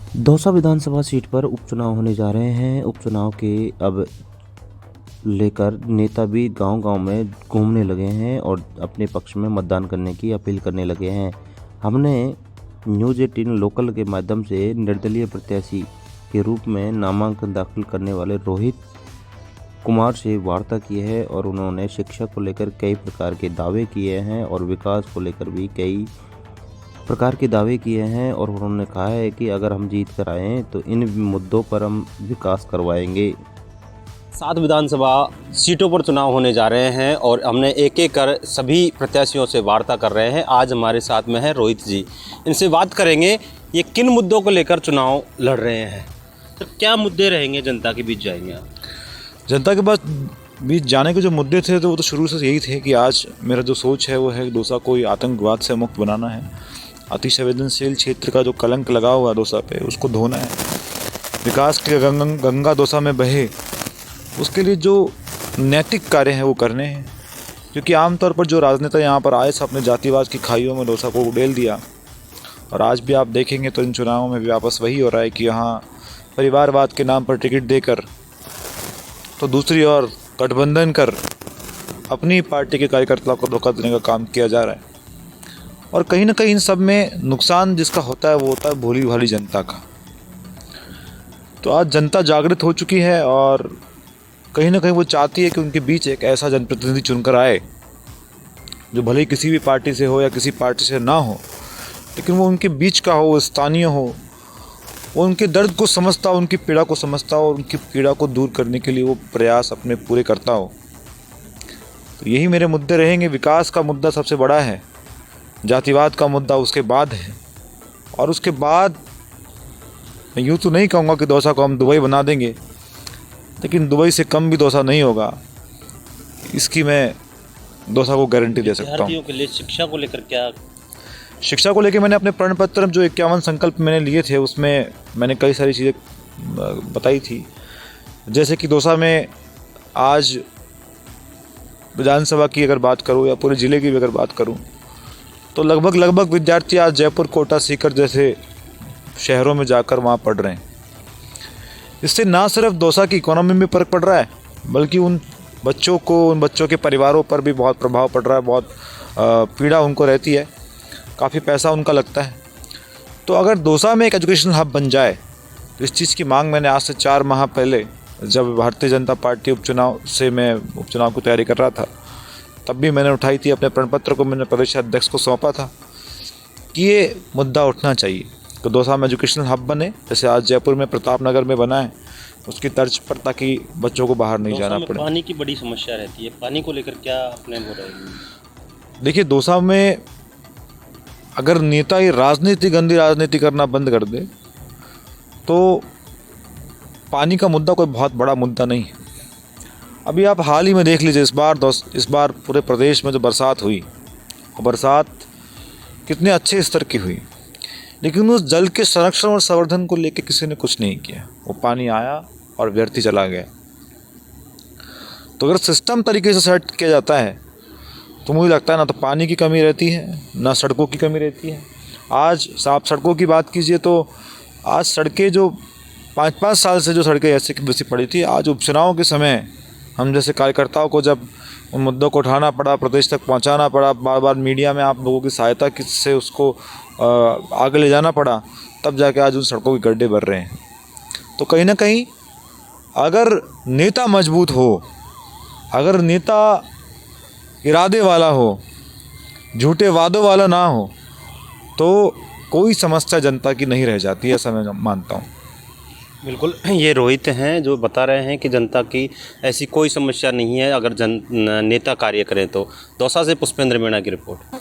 दौसा विधानसभा seat पर उपचुनाव होने जा रहे हैं। उपचुनाव के अब लेकर नेता भी गांव-गांव में घूमने लगे हैं और अपने पक्ष में मतदान करने की अपील करने लगे हैं। हमने न्यूज़ 18 लोकल के माध्यम से निर्दलीय प्रत्याशी के रूप में नामांकन दाखिल करने वाले रोहित कुमार से वार्ता की है और उन्होंने शिक्षा को लेकर कई प्रकार के दावे किए हैं और विकास को लेकर भी कई प्रकार के दावे किए हैं और उन्होंने कहा है कि अगर हम जीत कर आएँ तो इन मुद्दों पर हम विकास करवाएंगे। 7 विधानसभा सीटों पर चुनाव होने जा रहे हैं और हमने एक एक कर सभी प्रत्याशियों से वार्ता कर रहे हैं। आज हमारे साथ में है रोहित जी, इनसे बात करेंगे ये किन मुद्दों को लेकर चुनाव लड़ रहे हैं। तो क्या मुद्दे रहेंगे जनता के बीच जाएंगे आप? जनता के पास बीच जाने के जो मुद्दे थे तो वो तो शुरू से यही थे कि आज मेरा जो सोच है वो है दौसा को आतंकवाद से मुक्त बनाना है। अति संवेदनशील क्षेत्र का जो कलंक लगा हुआ है दौसा पे उसको धोना है। विकास की गंगा दौसा में बहे उसके लिए जो नैतिक कार्य हैं वो करने हैं, क्योंकि आमतौर पर जो राजनेता यहाँ पर आए सब अपने जातिवाद की खाइयों में दौसा को उड़ेल दिया। और आज भी आप देखेंगे तो इन चुनावों में भी वापस वही हो रहा है कि यहाँ परिवारवाद के नाम पर टिकट देकर तो दूसरी ओर गठबंधन कर अपनी पार्टी के कार्यकर्ताओं को धोखा देने का काम किया जा रहा है। और कहीं ना कहीं इन सब में नुकसान जिसका होता है वो होता है भोली भाली जनता का। तो आज जनता जागृत हो चुकी है और कहीं ना कहीं वो चाहती है कि उनके बीच एक ऐसा जनप्रतिनिधि चुनकर आए जो भले ही किसी भी पार्टी से हो या किसी पार्टी से ना हो, लेकिन वो उनके बीच का हो, स्थानीय हो, वो उनके दर्द को समझता हो, उनकी पीड़ा को समझता हो और उनकी पीड़ा को दूर करने के लिए वो प्रयास अपने पूरे करता हो। तो यही मेरे मुद्दे रहेंगे। विकास का मुद्दा सबसे बड़ा है, जातिवाद का मुद्दा उसके बाद है, और उसके बाद मैं यूँ तो नहीं कहूँगा कि दौसा को हम दुबई बना देंगे, लेकिन दुबई से कम भी दौसा नहीं होगा, इसकी मैं दौसा को गारंटी दे सकता हूँ। विद्यार्थियों के लिए शिक्षा को लेकर क्या? शिक्षा को लेकर मैंने अपने प्रण पत्र जो 51 संकल्प मैंने लिए थे उसमें मैंने कई सारी चीज़ें बताई थी। जैसे कि दौसा में आज विधानसभा की अगर बात करूँ या पूरे ज़िले की भी अगर बात करूँ तो लगभग विद्यार्थी आज जयपुर, कोटा, सीकर जैसे शहरों में जाकर वहाँ पढ़ रहे हैं। इससे ना सिर्फ दौसा की इकोनॉमी में फ़र्क पड़ रहा है, बल्कि उन बच्चों के परिवारों पर भी बहुत प्रभाव पड़ रहा है। बहुत पीड़ा उनको रहती है, काफ़ी पैसा उनका लगता है। तो अगर दौसा में एक एजुकेशन हब बन जाए तो इस चीज़ की मांग मैंने आज से 4 माह पहले जब भारतीय जनता पार्टी उपचुनाव की तैयारी कर रहा था तब भी मैंने उठाई थी। अपने प्रण पत्र को मैंने प्रदेश अध्यक्ष को सौंपा था कि ये मुद्दा उठना चाहिए तो दौसा में एजुकेशनल हब बने, जैसे आज जयपुर में प्रताप नगर में बना है उसकी तर्ज पर, ताकि बच्चों को बाहर नहीं जाना पड़े। पानी की बड़ी समस्या रहती है, पानी को लेकर क्या अपने हो रहेगी? देखिए, दौसा में अगर नेता ये गंदी राजनीति करना बंद कर दे तो पानी का मुद्दा कोई बहुत बड़ा मुद्दा नहीं है। अभी आप हाल ही में देख लीजिए, इस बार पूरे प्रदेश में जो बरसात हुई, और बरसात कितने अच्छे स्तर की हुई, लेकिन उस जल के संरक्षण और संवर्धन को लेकर किसी ने कुछ नहीं किया। वो पानी आया और व्यर्थ चला गया। तो अगर सिस्टम तरीके से सेट किया जाता है तो मुझे लगता है ना तो पानी की कमी रहती है, ना सड़कों की कमी रहती है। आज आप सड़कों की बात कीजिए तो आज सड़कें जो 5-5 साल से जो सड़कें ऐसे की वैसी पड़ी थी, आज उपचुनाव के समय हम जैसे कार्यकर्ताओं को जब उन मुद्दों को उठाना पड़ा, प्रदेश तक पहुंचाना पड़ा, बार बार मीडिया में आप लोगों की सहायता से उसको आगे ले जाना पड़ा, तब जाके आज उन सड़कों के गड्ढे भर रहे हैं। तो कहीं ना कहीं अगर नेता मजबूत हो, अगर नेता इरादे वाला हो, झूठे वादों वाला ना हो, तो कोई समस्या जनता की नहीं रह जाती है, ऐसा मैं मानता हूँ। बिल्कुल, ये रोहित हैं जो बता रहे हैं कि जनता की ऐसी कोई समस्या नहीं है अगर नेता कार्य करें तो। दौसा से पुष्पेंद्र मीणा की रिपोर्ट।